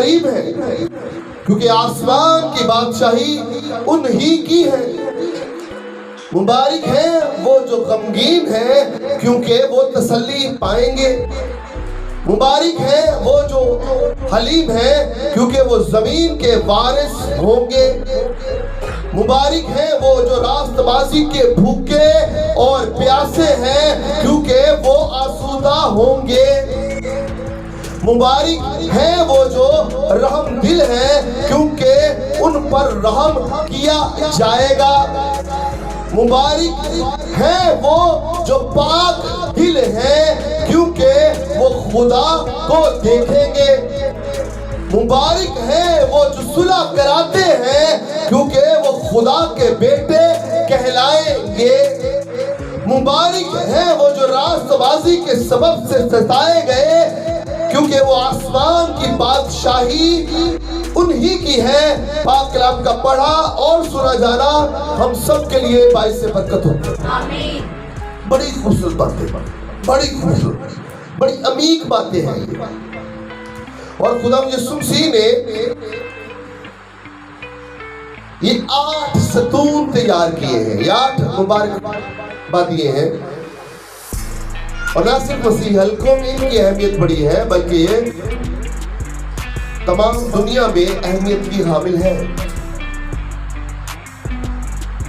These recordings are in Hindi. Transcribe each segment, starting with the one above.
करीब है, क्योंकि आसमान की बादशाही उन्हीं की है। मुबारक है वो जो गमगीन है, क्योंकि वो तसल्ली पाएंगे। मुबारक है वो जो हलीम है, क्योंकि वो जमीन के वारिस होंगे। मुबारक है वो जो रास्तबाजी के भूखे और प्यासे हैं, क्योंकि वो आसूदा होंगे। मुबारक है वो जो रहम दिल है, क्योंकि उन पर रहम किया जाएगा। मुबारक है वो जो पाक दिल है, क्योंकि वो खुदा को देखेंगे। मुबारक है वो जो सुलह कराते हैं, क्योंकि वो खुदा के बेटे कहलाएंगे। मुबारक है वो जो रास्तबाजी के सबब से सताए गए, क्योंकि वो आसमान की बादशाही उन्हीं की है। पाक कलाम का पढ़ा और सुना जाना हम सब के लिए बाइस से बरकत हो। बड़ी खूबसूरत बातें, बड़ी खूबसूरत, बड़ी अमीक बातें हैं ये। और खुदा यीशु मसीह ने ये 8 सतून तैयार किए हैं, ये 8 मुबारक बातें हैं। और ना सिर्फ मसीह हल्कों में इनकी अहमियत बड़ी है, बल्कि ये तमाम दुनिया में अहमियत की हामिल है।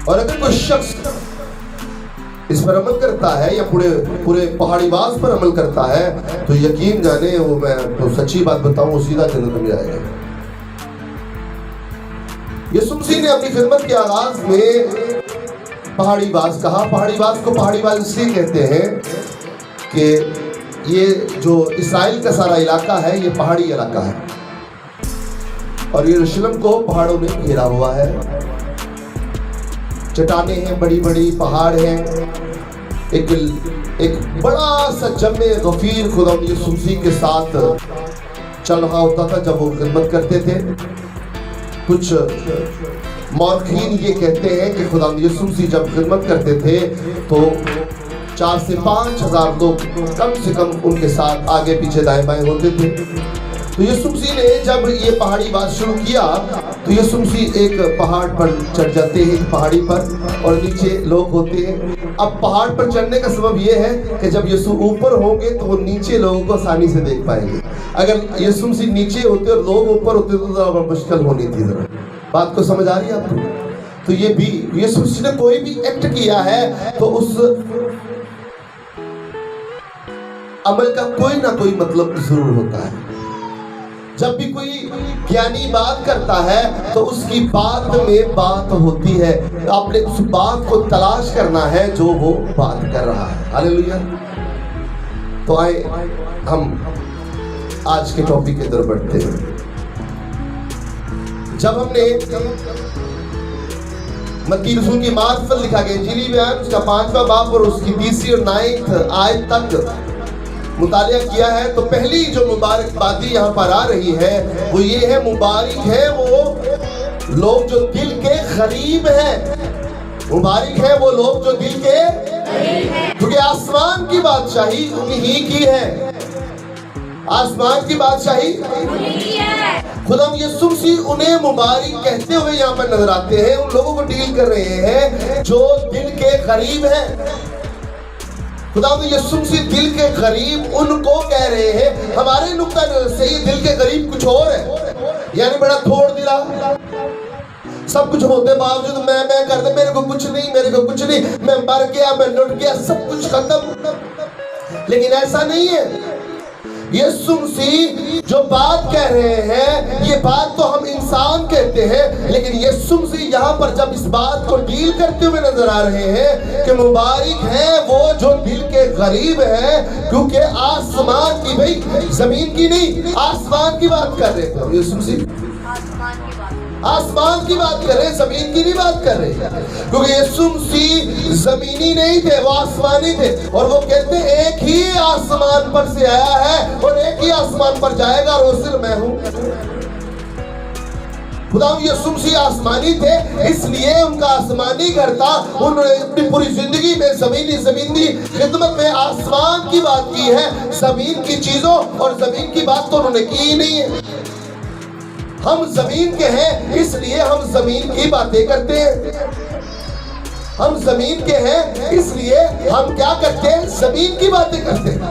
और अगर कोई शख्स इस पर अमल करता है या पूरे पहाड़ीवास पर अमल करता है, तो यकीन जाने वो, मैं तो सच्ची बात बताऊं, वो सीधा जन्नत में जाएगा। यीशु मसीह ने अपनी खिदमत के आगाज में पहाड़ीवास कहा। पहाड़ीवास को पहाड़ीवास इसलिए कहते हैं कि ये जो इस्राइल का सारा इलाका है, ये पहाड़ी इलाका है और यरूशलेम को पहाड़ों ने घेरा हुआ है। चट्टानें हैं, बड़ी बड़ी पहाड़ हैं। एक बड़ा सा जम्मे गफीर खुदा यीशु मसीह के साथ चल रहा होता था जब वो खिदमत करते थे। कुछ मौरखीन ये कहते हैं कि खुदा यीशु मसीह जब खिदमत करते थे तो 4 से 5 हजार लोग कम से कम उनके साथ आगे पीछे दाएं बाएं होते थे। तो यीशु मसीह ने जब ये पहाड़ी बात शुरू किया, तो यीशु मसीह एक पहाड़ पर चढ़ जाते हैं, पहाड़ी पर, और नीचे लोग होते हैं। अब पहाड़ पर चढ़ने का सबब ये है कि जब यीशु ऊपर होंगे तो वो नीचे लोगों को आसानी से देख पाएंगे। अगर यीशु मसीह नीचे होते और लोग ऊपर होते तो ज़रा मुश्किल होनी थी। जरा बात को समझ आ रही है आपको? तो ये भी यीशु मसीह ने कोई भी एक्ट किया है तो उस अमल का कोई ना कोई मतलब जरूर होता है। जब भी कोई ज्ञानी बात करता है तो उसकी बात में बात होती है। आपने उस बात को तलाश करना है जो वो बात कर रहा है। हालेलुया। तो आए हम आज के टॉपिक की तरफ बढ़ते हैं। जब हमने मत्ती रसूल की मार्फत लिखा गया इंजीली बयान उसका 5वां बाब और उसकी 3री और 9वीं आयत तक मुतालिया किया है, तो पहली जो मुबारक बातें यहाँ पर आ रही है वो ये है, मुबारक है वो लोग जो दिल के करीब हैं। मुबारक है वो लोग जो दिल के करीब हैं, क्योंकि आसमान की बादशाही उन्हीं की है। आसमान की बादशाही उन्हीं है। खुदा यीशु मसीह उन्हें मुबारक कहते हुए यहाँ पर नजर आते हैं। उन लोगों को डील कर रहे हैं जो दिल के करीब हैं। खुदा यीशु मसीह दिल के करीब उनको कह रहे हैं। हमारे नुक्ता नजर से ये दिल के करीब कुछ और है, यानी बड़ा थोड़ दिला, सब कुछ होते बावजूद मैं करते, मेरे को कुछ नहीं, मेरे को कुछ नहीं, मैं मर गया, मैं लुट गया, सब कुछ खत्म। लेकिन ऐसा नहीं है। यीशु मसीह जो बात कह रहे हैं, ये बात तो हम इंसान कहते हैं, लेकिन यीशु मसीह यहाँ पर जब इस बात को डील करते हुए नजर आ रहे हैं कि मुबारक है वो जो दिल के करीब है, क्योंकि आसमान की, भाई जमीन की नहीं, आसमान की बात कर रहे थे यीशु मसीह। आसमान की बात कर रहे हैं, जमीन की नहीं बात कर रहे हैं, क्योंकि यीशु मसीह जमीनी नहीं थे, वो आसमानी थे। और वो कहते हैं एक ही आसमान पर से आया है और एक ही आसमान पर जाएगा, और वो सिर्फ मैं हूं। खुदा यीशु मसीह आसमानी थे, इसलिए उनका आसमानी घर था। उन्होंने अपनी पूरी जिंदगी में जमीनी खिदमत में आसमान की बात की है, जमीन की चीजों और जमीन की बात तो उन्होंने की ही नहीं है। हम जमीन के हैं, इसलिए हम जमीन की बातें करते हैं। हम जमीन के हैं, इसलिए हम क्या करते हैं? जमीन की बातें करते हैं।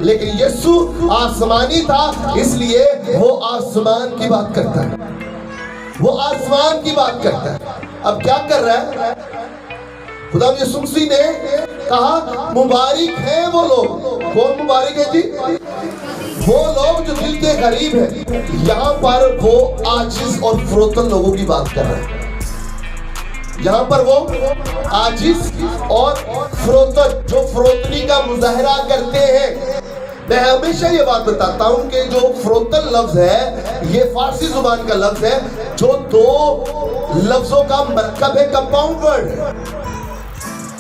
लेकिन यीशु आसमानी था, इसलिए वो आसमान की बात करता है। वो आसमान की बात करता है। अब क्या कर रहा है? खुदा यीशु मसीह ने कहा मुबारक है वो लोग। कौन मुबारक है जी? वो लोग जो दिल के करीब है। यहाँ पर वो आजिज और फरोतन लोगों की बात कर रहे हैं। यहाँ पर वो आजिज और फरोतन, जो फरोतनी का मुजाहरा करते हैं। मैं हमेशा ये बात बताता हूँ कि जो फरोतन लफ्ज है, ये फारसी जुबान का लफ्ज है, जो दो लफ्जों का मरकब है, कंपाउंड वर्ड है।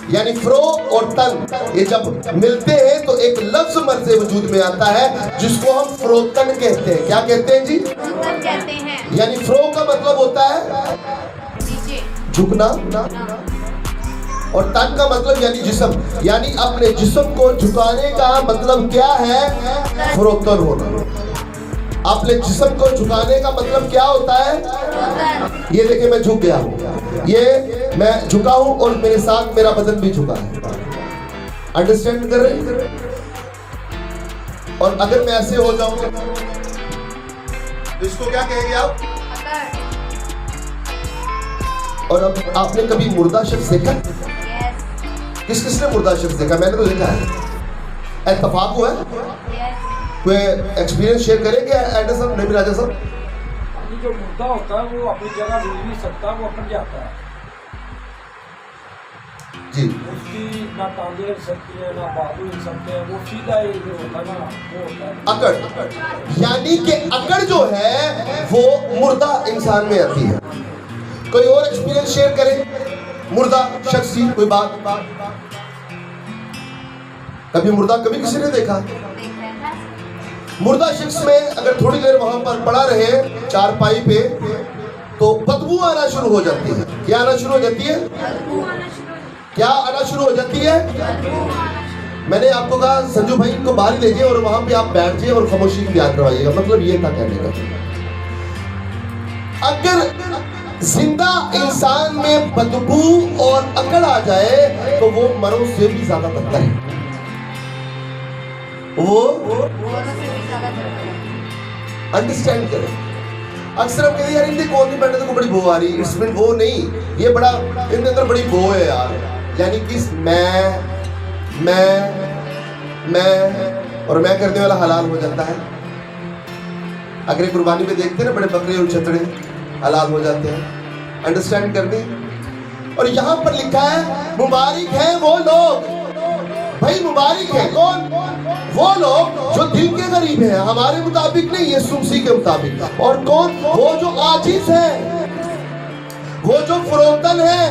यानी फ्रो और तन, ये जब मिलते हैं तो एक लफ्ज मर से वजूद में आता है, जिसको हम फ्रोतन कहते हैं। क्या कहते हैं जी? फ्रोतन कहते हैं। यानी फ्रो का मतलब होता है झुकना, और तन का मतलब यानी जिस्म। यानी अपने जिस्म को झुकाने का मतलब क्या है? फ्रोतन होना। अपने जिस्म को झुकाने का मतलब क्या होता है? ये देखिए, मैं झुक गया हूँ, ये मैं झुका हूँ और मेरे साथ मेरा बदन भी झुका है। अंडरस्टैंड कर रहे हैं? और अगर मैं ऐसे हो जाऊं तो इसको क्या कहेंगे आप? और अब आपने कभी मुर्दा शख्स देखा? किस किसने मुर्दा शख्स देखा? मैंने तो देखा है। इत्तेफाक हुआ है? कोई एक्सपीरियंस शेयर करेंगे एडा साहब, नबी राजा साहब? जो मुर्दा होता है वो अपनी जगह रुक नहीं सकता, वो अपन जाता है जी। उसकी ना टांगे हिल सकती है, ना बाजू हिल सकते हैं, वो सीधा ही जो होता है ना, वो होता है अकड़। यानी कि अकड़ जो है वो मुर्दा इंसान में आती है। कोई और एक्सपीरियंस शेयर करें मुर्दा शख्स की कोई बात? कभी मुर्दा कभी किसी ने देखा? मुर्दा शख्स में अगर थोड़ी देर वहां पर पड़ा रहे चारपाई पे, तो बदबू आना शुरू हो जाती है। क्या आना शुरू हो जाती है? क्या आना शुरू हो जाती है? मैंने आपको कहा संजू भाई इनको बाहर ही लीजिए और वहां पे आप बैठ जाइए और खामोशी इख्तियार करवाइएगा। मतलब ये था कहने का। अगर जिंदा इंसान में बदबू और अकड़ आ जाए तो वो मरों से भी ज्यादा बदतर है। वो अंडरस्टैंड करें। अक्सर हम कहते हैं यार इनके कौन नहीं बैठे तो बड़ी बो आ रही, इसमें वो नहीं, ये बड़ा इनके अंदर बड़ी बो है यार। यानी कि मैं और मैं करने वाला हलाल हो जाता है। अगर कुर्बानी में देखते हैं ना, बड़े बकरे और छतड़े हलाल हो जाते हैं। अंडरस्टैंड करनी। और यहाँ पर लिखा है मुबारक है वो लोग। भाई मुबारक है कौन? वो लोग जो दिल के करीब है, हमारे मुताबिक नहीं, यीशु मसीह के मुताबिक। और कौन? वो जो आजिज है, वो जो फरोतन है,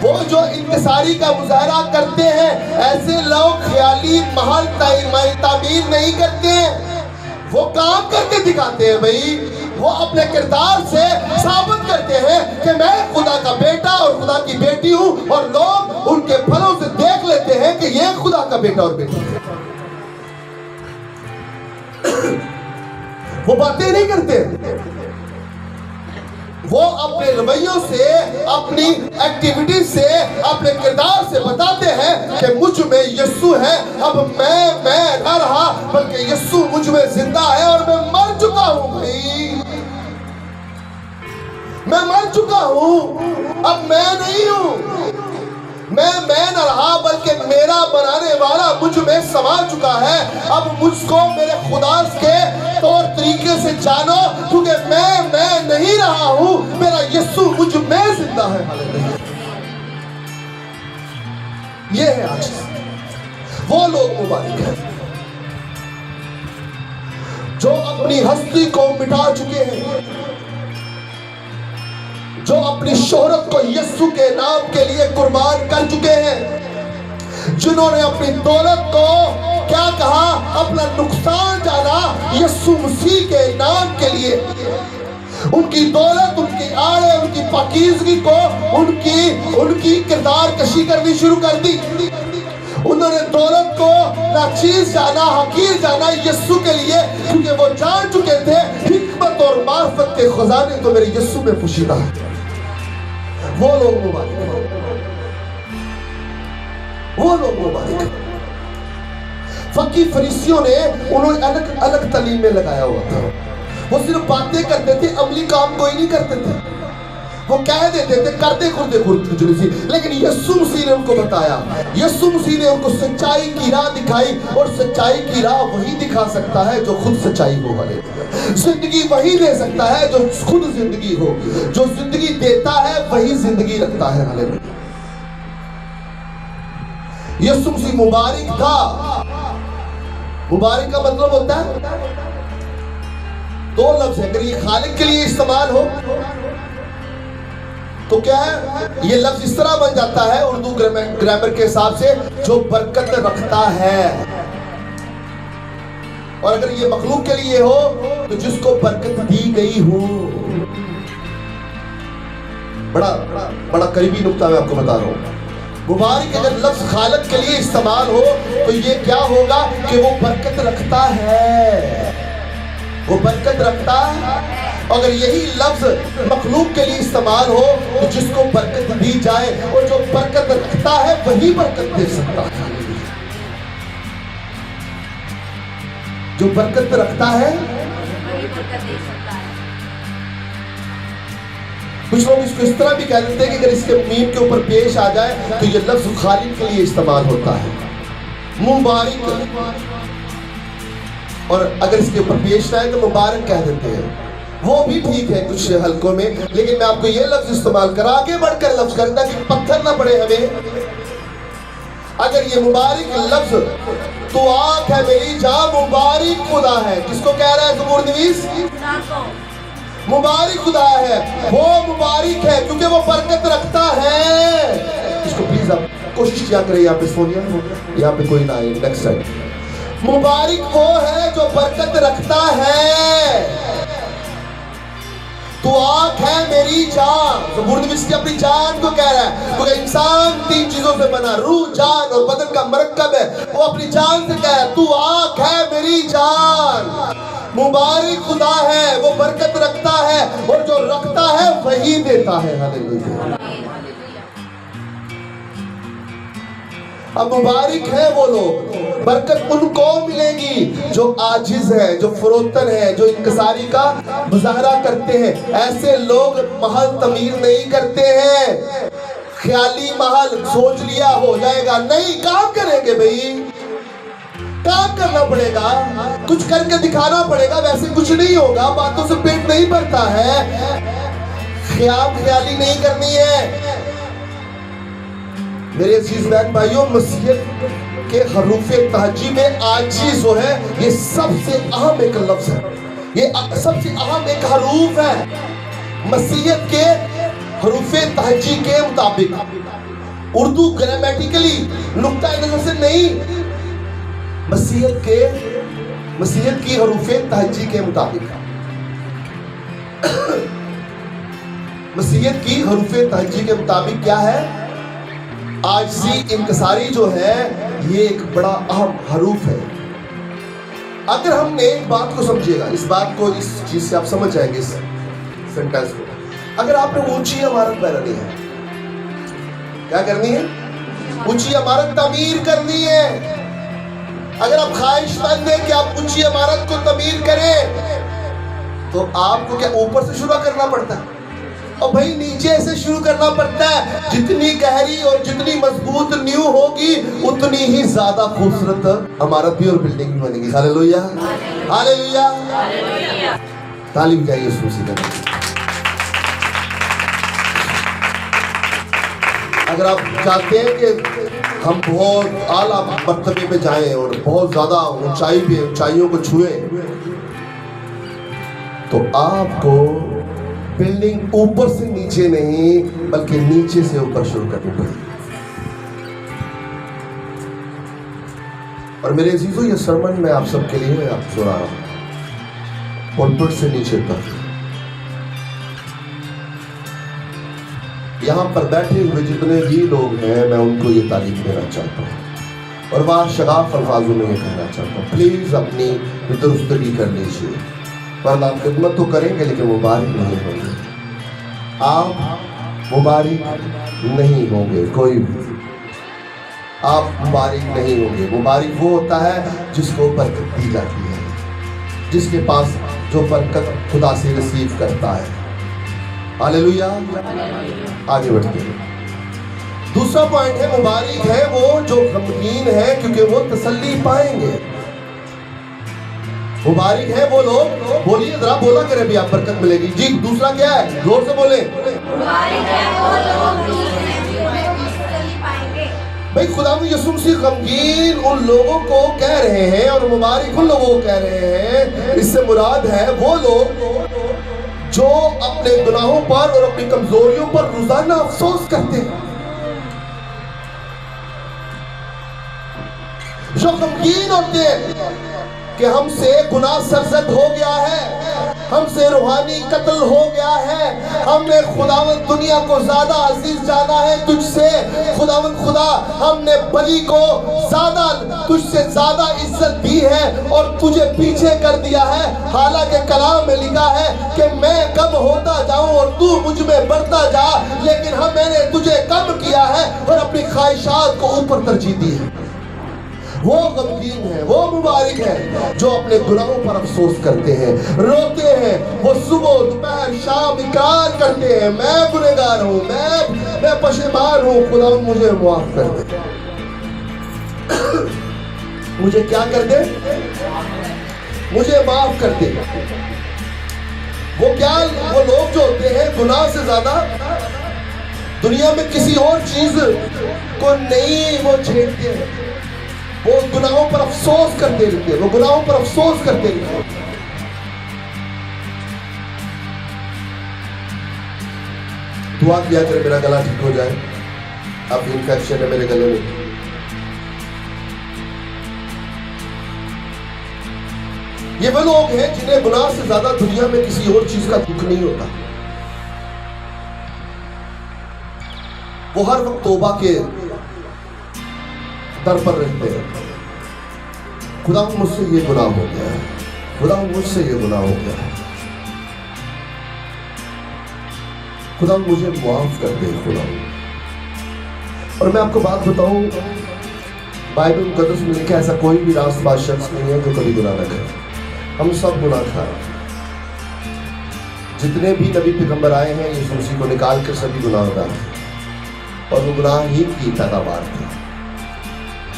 वो जो इंकिसारी का मुजाहरा करते हैं। ऐसे लोग ख्याली महल तामीर नहीं करते हैं, वो काम करके दिखाते हैं। भाई वो अपने किरदार से साबित करते हैं कि मैं खुदा का बेटा और खुदा की बेटी हूं, और लोग उनके फलों से देख लेते हैं कि ये खुदा का बेटा और बेटी है। वो बातें नहीं करते, वो अपने रवैयों से, अपनी एक्टिविटी से, अपने किरदार से बताते हैं कि मुझ में यीशु है। अब मैं न रहा, बल्कि यीशु मुझ में जिंदा है और मैं मर चुका हूं। भाई मैं मर चुका हूं, अब मैं नहीं हूं। मैं न रहा, बल्कि मेरा बनाने वाला मुझ में समा चुका है। अब मुझको मेरे खुदा के तौर तरीके से जानो, क्योंकि मैं नहीं रहा हूं, मेरा यीशु मुझ में जिंदा है। हालेलुया। ये है आज वो लोग मुबारक हैं जो अपनी हस्ती को मिटा चुके हैं, जो अपनी शोहरत को यीशु के नाम के लिए कुर्बान कर चुके हैं, जिन्होंने अपनी दौलत को क्या कहा, अपना नुकसान जाना यीशु मसीह के नाम के लिए। उनकी दौलत, उनकी आड़े, उनकी पाकीज़गी को उनकी किरदार कशी करनी शुरू कर दी। उन्होंने दौलत को नाचीज जाना, हकीर जाना यीशु के लिए, क्योंकि वो जान चुके थे हिकमत और मार्फत शहादत के खजाने तो मेरे यीशु में पोशीदा है। वो लोग मुबारक, वो लोग मुबारक। फकीर फरीसियों ने उन्होंने अलग अलग तालीम में लगाया हुआ था। वो सिर्फ बातें करते थे, अमली काम कोई नहीं करते थे। वो कह देते थे करते खुर्दे खुर्दे, लेकिन यीशु मसीह ने उनको बताया, यीशु मसीह ने उनको सच्चाई की राह दिखाई, और सच्चाई की राह वही दिखा सकता है जो खुद सच्चाई हो। हालेलुया। जिंदगी वही दे सकता है जो खुद जिंदगी हो। जो जिंदगी देता है वही जिंदगी रखता है। हालेलुया। यीशु मसीह मुबारक था। मुबारक का मतलब होता है दो लफ्ज है। अगर ये खालिक के लिए इस्तेमाल हो तो क्या है, ये लफ्ज इस तरह बन जाता है उर्दू ग्रामर के हिसाब से, जो बरकत रखता है। और अगर ये मखलूक के लिए हो तो जिसको बरकत दी गई हो। बड़ा बड़ा करीबी नुक्ता मैं आपको बता रहा हूं। मुबारक अगर लफ्ज खालिक के लिए इस्तेमाल हो तो ये क्या होगा कि वो बरकत रखता है, वो बरकत रखता है। अगर यही लफ्ज मखलूक के लिए इस्तेमाल हो तो जिसको बरकत दी जाए, और जो बरकत रखता है वही बरकत दे सकता है। जो बरकत रखता है वही बरकत दे सकता है। कुछ लोग इसको इस तरह भी कह देते हैं कि अगर इसके मीम के ऊपर पेश आ जाए तो ये लफ्ज खालिक के लिए इस्तेमाल होता है, मुबारक। और अगर इसके ऊपर पेश ना आए तो मुबारक कह देते हैं। वो भी ठीक है कुछ हलकों में, लेकिन मैं आपको ये लफ्ज इस्तेमाल कर आगे बढ़कर लफ्ज करता कि पत्थर ना पड़े हमें। अगर ये मुबारक लफ्ज तो आंख है मेरी जहां मुबारक खुदा है, किसको कह रहा है ज़बूर नवीस? मुबारक खुदा है, वो मुबारक है क्योंकि वो बरकत रखता है। इसको प्लीज आप कोशिश किया करें, यहाँ पे सोनिया, यहाँ पे कोई ना आए नेक्स्ट टाइम। मुबारक वो है जो बरकत रखता है। तो आंख है मेरी जान, ज़बूर नवीस की अपनी जान को कह रहा है, क्योंकि इंसान 3 चीजों से बना, रूह, जान और बदन का मरकब है। वो अपनी जान से कह रहा है तू आंख है मेरी जान। मुबारक खुदा है, वो बरकत रखता है, और जो रखता है वही देता है। हालेलुया। अब मुबारक है वो लोग, बरकत उनको मिलेगी जो आजिज है, जो फरोतन है, जो इंकसारी का मुजाहरा करते हैं। ऐसे लोग महल तमीर नहीं करते हैं, ख्याली महल सोच लिया हो जाएगा, नहीं, काम करेंगे भाई, काम करना पड़ेगा, कुछ करके दिखाना पड़ेगा। वैसे कुछ नहीं होगा, बातों से पेट नहीं भरता है, ख्याली नहीं करनी है। मेरे अजीज बहन भाइयों, मसीहत के हरूफे तहजी में आजिज़ जो है ये सबसे अहम एक लफ्ज है, ये सबसे अहम एक हरूफ है। मसीहत के हरूफे तहजी के मुताबिक, उर्दू ग्रामेटिकली नुक्ता नजर से नहीं, मसीहत की हरूफे तहजी के मुताबिक, मसीहत की हरूफे तहजी के मुताबिक क्या है? आजिज़ी इंकसारी जो है ये एक बड़ा अहम हरूफ है। अगर हमने एक बात को समझिएगा, इस बात को, इस चीज से आप समझ जाएंगे इस सेंटेंस को। अगर आपने ऊंची इमारत बनानी है, क्या करनी है? ऊंची इमारत तमीर करनी है। अगर आप ख्वाहिशमंद हैं कि आप ऊंची इमारत को तमीर करें तो आपको क्या ऊपर से शुरू करना पड़ता है? और भाई नीचे से शुरू करना पड़ता है। जितनी गहरी और जितनी मजबूत नींव होगी उतनी ही ज्यादा खूबसूरत इमारत भी और बिल्डिंग भी बनेगी। हालेलुया, हालेलुया, ताली बजाइए उस मसीह का। अगर आप चाहते हैं कि हम बहुत आला मर्तबे पे जाएं और बहुत ज्यादा ऊंचाई पे ऊंचाइयों को छुएं, तो आपको बिल्डिंग ऊपर से नीचे नहीं बल्कि नीचे से ऊपर शुरू करनी पड़ेगी। और मेरे अजीजों, ये सरमन मैं आप सबके लिए मैं आपको सुना रहा हूं, पुलपिट से नीचे तक। यहां पर बैठे हुए जितने भी लोग हैं मैं उनको ये तालीम देना चाहता हूं और वह शगाफ अल्फाजों में ये कहना चाहता हूं, प्लीज अपनी दुरुस्तगी कर लीजिए। वरना आप खिदमत तो करेंगे लेकिन मुबारक नहीं होंगे, आप मुबारक नहीं होंगे, कोई भी आप मुबारक नहीं होंगे। मुबारक वो होता है जिसको बरकत दी जाती है, जिसके पास जो बरकत खुदा से रिसीव करता है। हालेलुया। आगे बढ़ते हैं। दूसरा पॉइंट है, मुबारक है वो जो गमगीन है क्योंकि वो तसल्ली पाएंगे। मुबारक है वो लोग, बोलिए जरा, बोला करें भी, आप बरकत मिलेगी जी। दूसरा क्या है, जोर से बोले। मुबारक है वो लोग जो तसल्ली पाएंगे। भाई खुदा यीशु मसीह गमगीन उन लोगों को कह रहे हैं और मुबारक उन लोगों को कह रहे हैं। इससे मुराद है वो लोग जो अपने गुनाहों पर और अपनी कमजोरियों पर रोजाना अफसोस करते हैं, जो गमगीन होते हैं कि हमसे गुनाह सरजद हो गया है, हमसे रूहानी कत्ल हो गया है, हमने खुदावंद दुनिया को ज्यादा अजीज जाना है तुझसे खुदावंद खुदा, हमने बलि को ज्यादा तुझसे ज्यादा इज्जत दी है और तुझे पीछे कर दिया है। हालांकि कलाम में लिखा है कि मैं कम होता जाऊं और तू मुझ में बढ़ता जा, लेकिन मैंने तुझे कम किया है और अपनी ख्वाहिशात को ऊपर तरजीह दी है। वो गमगीन है, वो मुबारक है जो अपने गुनाहों पर अफसोस करते हैं, रोते हैं। वो सुबह दोपहर शाम इकरार करते हैं, मैं गुनहगार हूँ, मैं पशेमान हूँ, खुदा मुझे माफ कर दे। मुझे क्या कर दे, मुझे माफ कर दे। वो लोग जो होते हैं गुनाह से ज्यादा दुनिया में किसी और चीज को नहीं वो छेड़ते हैं, वो गुनाहों पर अफसोस करते रहते हैं, वो गुनाहों पर अफसोस करते रहते हैं। दुआ किया करे मेरा गला ठीक हो जाए, अब इन्फेक्शन है मेरे गले में। ये वो लोग हैं जिन्हें गुनाह से ज्यादा दुनिया में किसी और चीज का दुख नहीं होता। वो हर वक्त तौबा के दर पर रहते हैं। खुदा मुझसे ये गुनाह हो गया है, खुदा मुझसे ये गुनाह हो गया है, खुदा मुझे माफ कर दे खुदा। और मैं आपको बात बताऊं, बाइबल मुकद्दस में लिखा ऐसा कोई भी रास्तबाज शख्स नहीं है जो कभी गुनाह न करे। हम सब गुनाहगार, जितने भी नबी पैगंबर आए हैं यीशु मसीह को निकाल कर सभी गुनाहगार हैं और वो गुनाह ही की पैदावार थी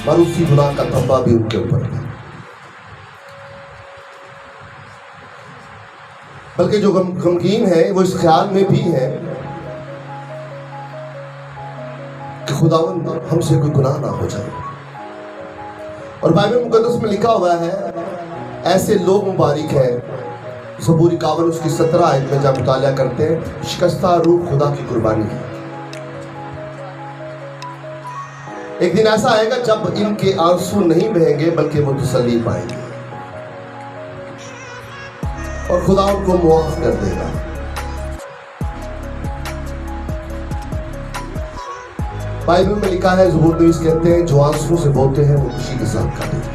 और उसी गुनाह का धब्बा भी उनके ऊपर था। बल्कि जो गमगीन है वो इस ख्याल में भी है कि खुदावंद हमसे कोई गुनाह ना हो जाए। और बाइबल मुकद्दस में लिखा हुआ है ऐसे लोग मुबारक है, ज़बूर 51 उसकी 17 आयत में जब मुतालिया करते हैं, शिकस्ता रूह खुदा की कुर्बानी है। एक दिन ऐसा आएगा जब इनके आंसू नहीं बहेंगे बल्कि वो तसल्ली पाएंगे और खुदा उनको मुआफ कर देगा। बाइबल में लिखा है, ज़बूर नवीस कहते हैं जो आंसू से बोते हैं वो खुशी के साथ खाते हैं।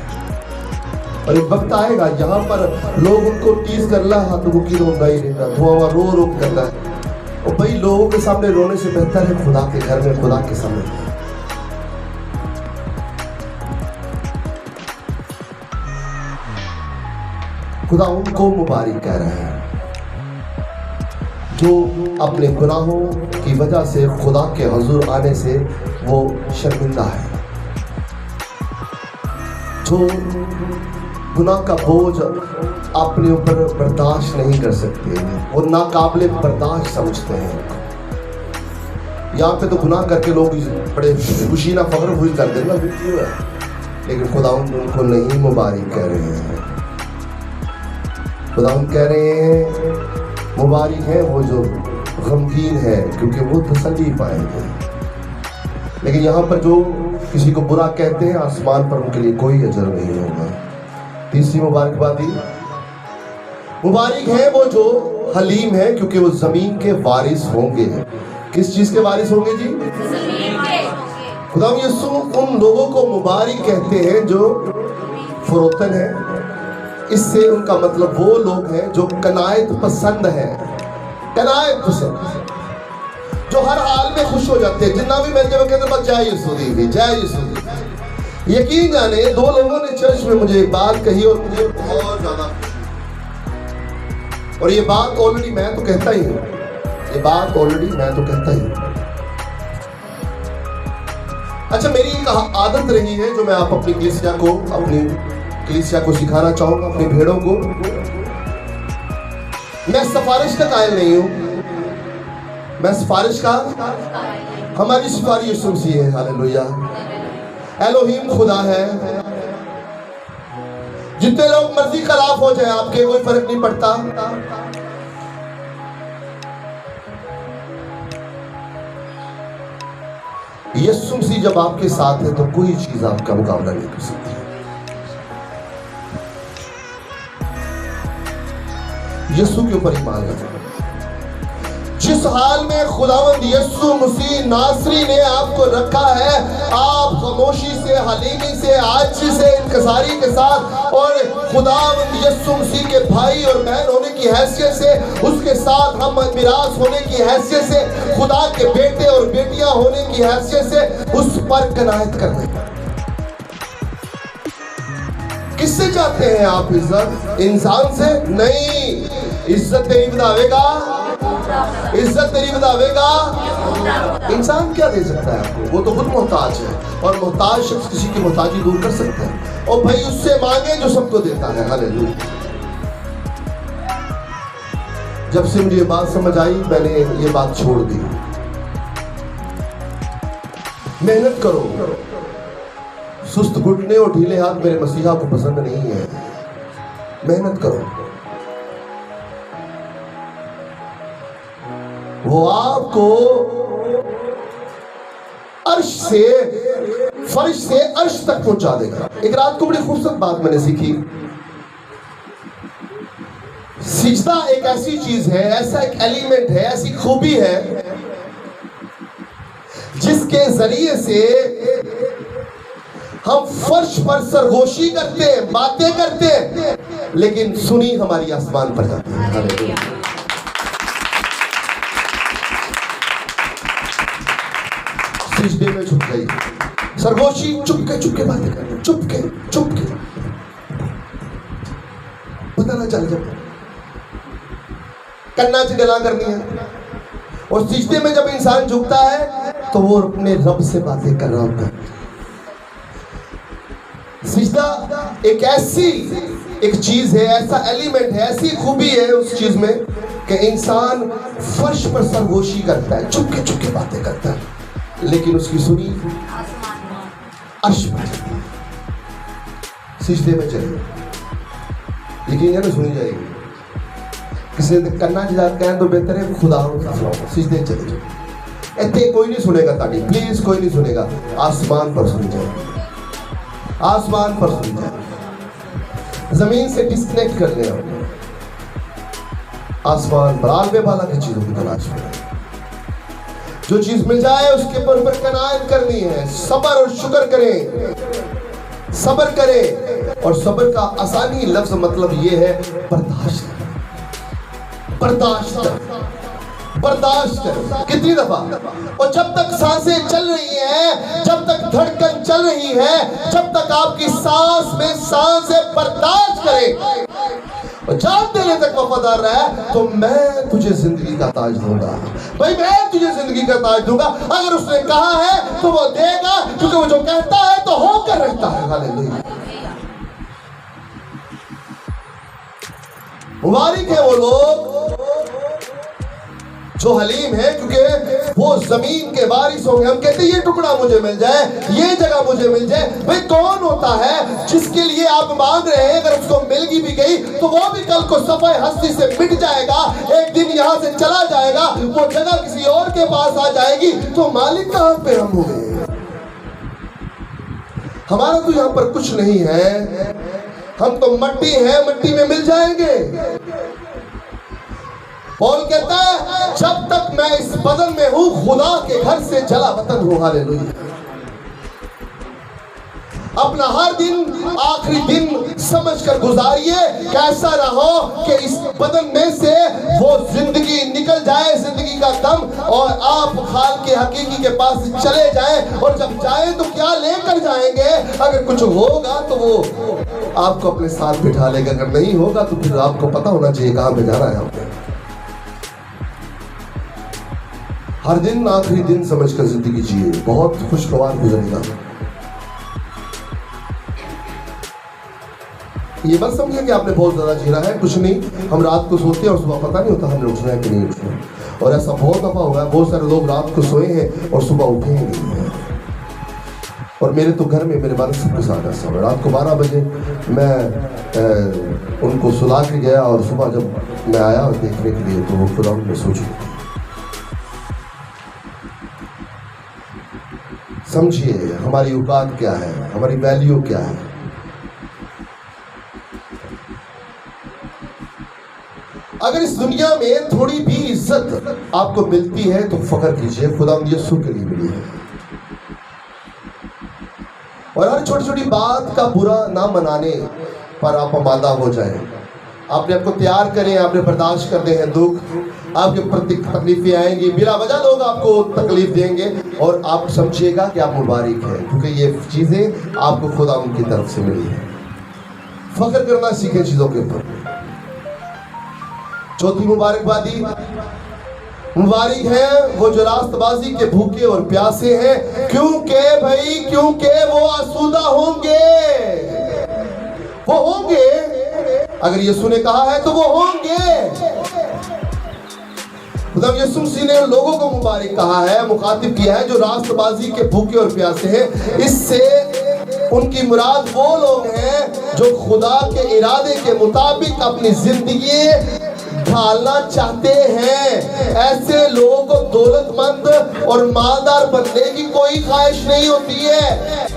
और एक वक्त आएगा यहाँ पर लोग उनको टीज कर रहा तो वो की रोंदा ही रहता, धुआं रो रो करता है। और भाई लोगों के सामने रोने से बेहतर है खुदा के घर में खुदा के सामने। खुदा उनको मुबारक कह रहा है जो अपने गुनाहों की वजह से खुदा के हुजूर आने से वो शर्मिंदा है, जो गुनाह का बोझ अपने ऊपर बर्दाश्त नहीं कर सकते, वो नाकाबिले बर्दाश्त समझते हैं। यहाँ पे तो गुनाह करके लोग बड़े खुशी ना फख्र फूल कर देना क्यों है, लेकिन खुदा उनको नहीं मुबारक कह रहे हैं। खुदा कह रहे हैं मुबारक है वो जो गमगीन है क्योंकि वो तसल्ली पाएंगे। लेकिन यहाँ पर जो किसी को बुरा कहते हैं आसमान पर उनके लिए कोई अजर नहीं होगा। तीसरी मुबारकबादी, मुबारक है वो जो हलीम है क्योंकि वो जमीन के वारिस होंगे। किस चीज के वारिस होंगे जी? खुदा यीशु उन लोगों को मुबारक कहते हैं जो फरोतन है, इससे उनका मतलब वो लोग हैं जो कनायत पसंद है, कनायत पसंद, जो हर हाल में खुश हो जाते हैं। जितना भी मिल जाए वो कहते हैं बस जय यीशु दी, जय यीशु दी। यकीन जाने 2 लोगों ने चर्च में मुझे एक बात कही और मुझे बहुत ज्यादा, और ये बात ऑलरेडी मैं तो कहता ही हूं, ये बात ऑलरेडी मैं तो कहता ही हूं। अच्छा, मेरी एक आदत रही है जो मैं आप अपनी कलीसिया को सिखाना चाहूंगा, अपनी भेड़ों को। मैं सिफारिश का कायल नहीं हूं, मैं सिफारिश का, हमारी सिफारिश यीशु मसीह है। हालेलुया। एलोहीम खुदा है। जितने लोग मर्जी खराब हो जाए आपके, कोई फर्क नहीं पड़ता। यीशु मसीह जब आपके साथ है तो कोई चीज आपका मुकाबला नहीं कर सकती। यीशु के ऊपर ईमान रखो। जिस हाल में खुदावंद यीशु मसीह नासरी ने आपको रखा है, आप खामोशी से, हलीमी से, आजी से, इंकसारी के साथ और खुदावंद यीशु मसीह के भाई और बहन होने की हैसियत से, उसके साथ हम मिरास होने की हैसियत से, खुदा के बेटे और बेटियां होने की हैसियत से उस पर कनायत करने। किससे चाहते हैं आप इज्जत? इंसान से नहीं। इज्जत तेरी बतावेगा, इज्जत तेरी बतावेगा। इंसान क्या दे सकता है आपको? वो तो खुद मोहताज है, और मोहताज शख्स किसी की मोहताजी दूर कर सकता है। और भाई उससे मांगे जो सबको देता है। हालेलुया। जब से मुझे ये बात समझ आई, मैंने ये बात छोड़ दी। मेहनत करो। सुस्त घुटने और ढीले हाथ मेरे मसीहा को पसंद नहीं है। मेहनत करो। वो आपको अर्श से, फर्श से अर्श तक पहुंचा देगा। एक रात को बड़ी खूबसूरत बात मैंने सीखी। सिजदा एक ऐसी चीज है, ऐसा एक एलिमेंट है, ऐसी खूबी है जिसके जरिए से हम फर्श पर सरगोशी करते हैं, बातें करते हैं, लेकिन सुनी हमारी आसमान पर जाती है। सिजदे में झुक गई, सरगोशी, चुपके बातें करनी, चुपके पता ना चल जाए, कन्ना से गला करनी है। और सिजदे में जब इंसान झुकता है तो वो अपने रब से बातें कर रहा होता है। सिजदा एक ऐसी एक चीज है, ऐसा एलिमेंट है, ऐसी खूबी है उस चीज में कि इंसान फर्श पर सरगोशी करता है, चुपके बातें करता है, लेकिन उसकी सुनी अर्श पर। सिजदे में चले, यकीन है ना सुनी जाएगी। किसी ने करना कहें तो बेहतर है खुदा सिजदे चले जाओ। इतने कोई नहीं सुनेगा ताड़ी, प्लीज कोई नहीं सुनेगा। आसमान पर सुनी जाए, आसमान पर सुनी जाए। जमीन से डिस्कनेक्ट कर ले, आसमान पर आलवे वाला की चीजों की तलाश में। जो चीज मिल जाए उसके ऊपर कनायत करनी है। सब्र और शुक्र करें, सब्र करें। और सब्र का आसानी लफ्ज मतलब ये है बर्दाश्त, बर्दाश्त कर। कितनी दफा? और जब तक सांसें चल रही हैं, जब तक धड़कन चल रही है, जब तक आपकी सांस में सांसें बर्दाश्त करें और जान देने तक वफादार रहा है, तो मैं तुझे जिंदगी का ताज दूंगा। भाई मैं तुझे जिंदगी का ताज दूंगा। अगर उसने कहा है तो वो देगा, क्योंकि वो जो कहता है तो होकर रहता है। हालेलुया। मुबारक है वो लोग जो हलीम है, क्योंकि वो जमीन के वारिस होंगे। हम कहते हैं ये टुकड़ा मुझे मिल जाए, ये जगह मुझे मिल जाए। भाई कौन होता है जिसके लिए आप मांग रहे हैं, अगर उसको मिल भी गई तो वो भी कल को सफाई हस्ती से मिट जाएगा, एक दिन यहाँ से चला जाएगा, वो जगह किसी और के पास आ जाएगी। तो मालिक कहाँ पे हम हुए? हमारा तो यहाँ पर कुछ नहीं है, हम तो मट्टी है, मट्टी में मिल जाएंगे। पौल कहता है जब तक मैं इस बदन में हूं, खुदा के घर से जला वतन हूं। हालेलुया। अपना हर दिन आखिरी दिन समझकर गुजारिए कि ऐसा ना हो कि इस बदन में से वो जिंदगी निकल जाए, जिंदगी का दम, और आप खाल के हकीकी के पास चले जाएं। और जब जाएं तो क्या लेकर जाएंगे? अगर कुछ होगा तो वो आपको अपने साथ बिठा लेगा, अगर नहीं होगा तो फिर आपको पता होना चाहिए कहां पे जाना है आपको। हर दिन आखिरी दिन समझकर जिंदगी जिए, बहुत खुशगवार गुजरेगा। ये मत समझिए कि आपने बहुत ज्यादा जीना है, कुछ नहीं। हम रात को सोते हैं और सुबह पता नहीं होता हमने उठना है कि नहीं उठना, और ऐसा बहुत दफा हुआ है। बहुत सारे लोग रात को सोए हैं और सुबह उठे ही नहीं है। और मेरे तो घर में मेरे बारे सबके साथ ऐसा हुआ। रात को 12 बजे मैं उनको सुला के गया और सुबह जब मैं आया देखने के लिए तो वो खुदा उनमें सो चुके थे। समझिए हमारी औकात क्या है, हमारी वैल्यू क्या है। अगर इस दुनिया में थोड़ी भी इज्जत आपको मिलती है तो फख्र कीजिए, खुदा यीशु के लिए मिली है। और हर छोटी छोटी बात का बुरा ना मनाने पर आप आमादा हो जाएं। आपने आपको तैयार करें, आपने बर्दाश्त करते हैं दुख, आपके प्रति तकलीफें आएंगी, बिला वजह लोग आपको तकलीफ देंगे, और आप समझिएगा कि आप मुबारक हैं क्योंकि ये चीज़ें आपको खुदा उनकी तरफ से मिली है। फख्र करना सीखें चीज़ों के ऊपर। चौथी मुबारकबादी, मुबारक है वो जो रास्तबाजी के भूखे और प्यासे हैं, क्योंकि वो आसूदा होंगे। वो होंगे, अगर यीशु ने कहा है तो वो होंगे। मतलब यीशु मसीह ने लोगों को मुबारक कहा है, मुखातिब किया है जो रास्तबाजी के भूखे और प्यासे हैं। इससे उनकी मुराद वो लोग हैं जो खुदा के इरादे के मुताबिक अपनी जिंदगी ढालना चाहते हैं। ऐसे लोगों को दौलतमंद और मालदार बनने की कोई ख्वाहिश नहीं होती है।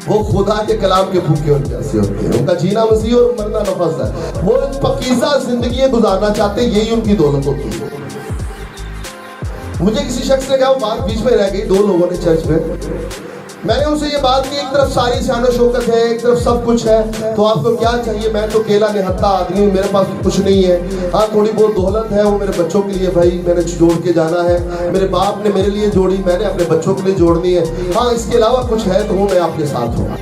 वो खुदा के कलाम के भूखे और प्यासे होते हैं। उनका जीना मसीह और मरना नफस है। वो पकीज़ा जिंदगी गुजारना चाहते हैं, यही उनकी दौलत होती है। मुझे किसी शख्स ने कहा, वो बात बीच में रह गई, दो लोगों ने चर्च में, मैंने उनसे ये बात की, एक तरफ सारी शान शौकत है, एक तरफ सब कुछ है, तो आपको क्या चाहिए? मैं तो अकेला निहत्ता आदमी हूँ, मेरे पास कुछ नहीं है। हाँ थोड़ी बहुत दौलत है, वो मेरे बच्चों के लिए भाई मैंने जोड़ के जाना है। मेरे बाप ने मेरे लिए जोड़ी, मैंने अपने बच्चों के लिए जोड़नी है। हाँ इसके अलावा कुछ है तो वो मैं आपके साथ हूँ।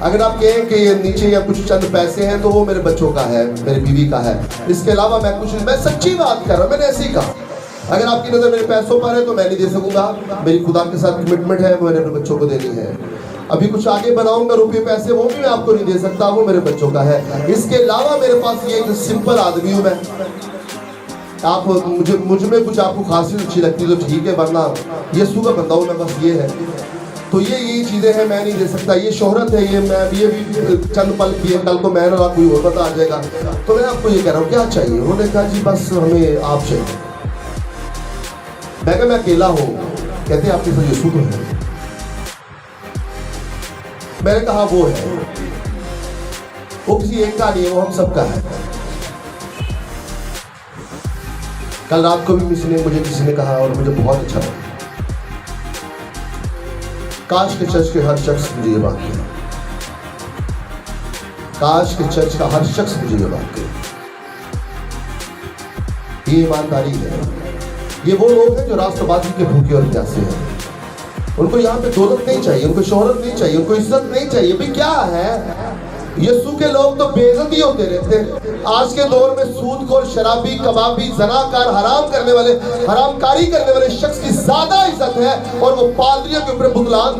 अगर आप कहें कि ये नीचे या कुछ चंद पैसे हैं तो वो मेरे बच्चों का है, मेरी बीवी का है, इसके अलावा मैं कुछ नहीं। मैं सच्ची बात कर रहा हूँ, मैंने ऐसे ही कहा। अगर आपकी नज़र मेरे पैसों पर है तो मैं नहीं दे सकूंगा, मेरी खुदा के साथ कमिटमेंट है, मैंने अपने बच्चों को देनी है। अभी कुछ आगे बनाऊंगा रुपये पैसे, वो भी मैं आपको नहीं दे सकता, वो मेरे बच्चों का है। इसके अलावा मेरे पास ये एक सिंपल आदमी हूँ मैं। आप मुझ में कुछ आपको खासियत अच्छी लगती है तो ठीक है, वरना यीशु का बंदा हूँ मैं, बस ये है। तो ये चीज़ें हैं, मैं नहीं दे सकता। ये शोहरत है, ये भी चंद पल की है, कल को मैं ना कोई और बता आ जाएगा। तो मैं आपको ये कह रहा हूँ क्या चाहिए? उन्होंने कहा जी बस हमें आप चाहिए। मैं कहा मैं अकेला हूं। कहते हैं आपके साथ यीशु तो है। मैंने कहा वो है, वो किसी एक का नहीं है, वो हम सबका है। कल रात को भी किसी ने कहा और मुझे बहुत अच्छा लगा। काश के चर्च के हर शख्स मुझे ये बात कहे, काश के चर्च का हर शख्स मुझे ये बात कहे। ये ईमानदारी है। ये वो लोग हैं जो राष्ट्रवादी के भूखे और प्यासे हैं। उनको यहाँ पे दौलत नहीं चाहिए, उनको शोहरत नहीं चाहिए, उनको इज्जत नहीं चाहिए। भाई क्या है, यीशु के लोग तो बेइज्जती होते रहते हैं। आज के दौर में सूदखोर, शराबी, कबाबी, जनाकार, हरामकारी करने वाले शख्स की ज्यादा इज्जत है, और वो पादरियों के ऊपर बुतलान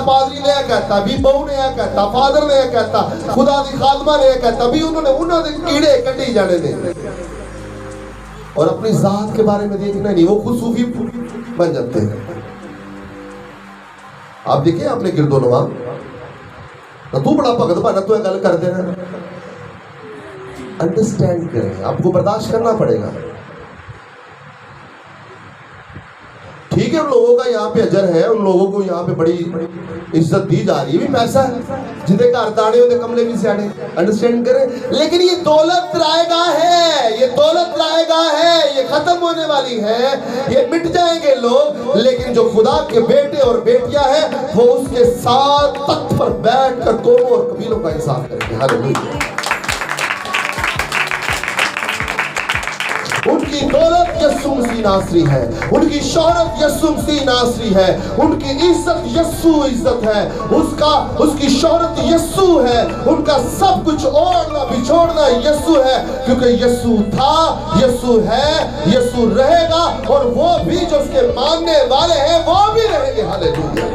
पादरी ने कहता, भी बहू ने कहता, फादर ने कहता, खुदा दी खादमा ने कहता, भी उन्होंने कीड़े कटे जाने दे, और अपनी जात के बारे में देखना नहीं, वो खुद सूफी बन जाते हैं। आप देखिए आपने गिरदोनवा ना, तू बड़ा भगत बना, तू गल कर देना। अंडरस्टैंड करें, आपको बर्दाश्त करना पड़ेगा। ठीक है, उन लोगों का यहाँ पे अजर है, उन लोगों को यहाँ पे बड़ी इज्जत दी जा रही है, भी पैसा है, जिन्हें घर दाड़े होते कमले भी सियाड़े, अंडरस्टैंड करें। लेकिन ये दौलत रायगा है, ये दौलत रायगा है, ये खत्म होने वाली है, ये मिट जाएंगे लोग, लेकिन जो खुदा के बेटे और बेटियां हैं वो उसके साथ तख्त पर बैठकर कौमों और कबीलों का इंसाफ करेंगे। हालेलुया। उनकी दौलत यीशु मसीह नासरी है, उनकी शोहरत यीशु मसीह नासरी है, उनकी इज्जत यीशु इज्जत है, उसकी शोहरत यीशु है, उनका सब कुछ ओढ़ना बिछोड़ना यीशु है, क्योंकि यीशु था, यीशु है, यीशु रहेगा, और वो भी जो उसके मानने वाले हैं वो भी रहेंगे। हालेलुया।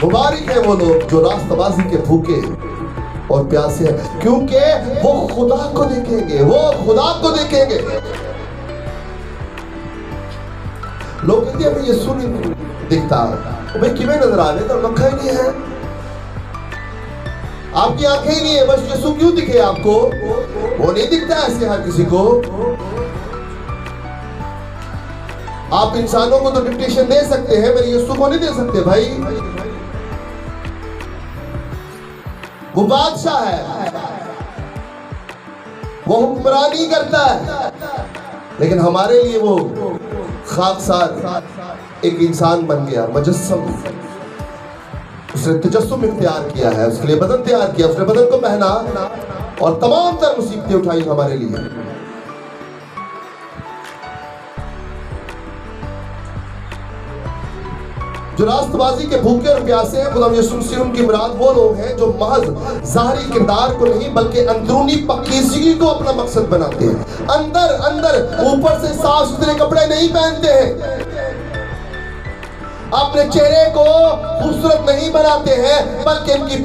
मुबारक है वो लोग जो रास्तबाजी के भूखे और प्यासे हैं, क्योंकि वो खुदा को देखेंगे, वो खुदा को देखेंगे। लोग कहते हैं यीशु नहीं दिखता, भाई किਵੇਂ नजर आ रहे, तो लखा ही नहीं है, आपकी आंखें ही नहीं है, बस यीशु क्यों दिखे आपको? वो नहीं दिखता ऐसे हर किसी को। आप इंसानों को तो डिक्टेशन दे सकते हैं, मेरे यीशु को नहीं दे सकते भाई। वो बादशाह है, वो हुक्मरानी करता है, लेकिन हमारे लिए वो खाकसार एक इंसान बन गया, मुजस्सम। उसने तजस्सुम इख्तियार किया है, उसके लिए बदन तैयार किया, उसने बदन को पहना और तमाम तर मुसीबतें उठाई हमारे लिए। जो रास्तबाजी के भूखे और प्यासे हैं, खुदा यीशु मसीह उनकी मुराद वो लोग हैं जो महज ज़ाहिरी किरदार को नहीं बल्कि अंदरूनी पाकीज़गी को अपना मकसद बनाते हैं। अंदर ऊपर से साफ सुथरे कपड़े नहीं पहनते हैं, अपने चेहरे को खूबसूरत नहीं बनाते हैं, बल्कि उनकी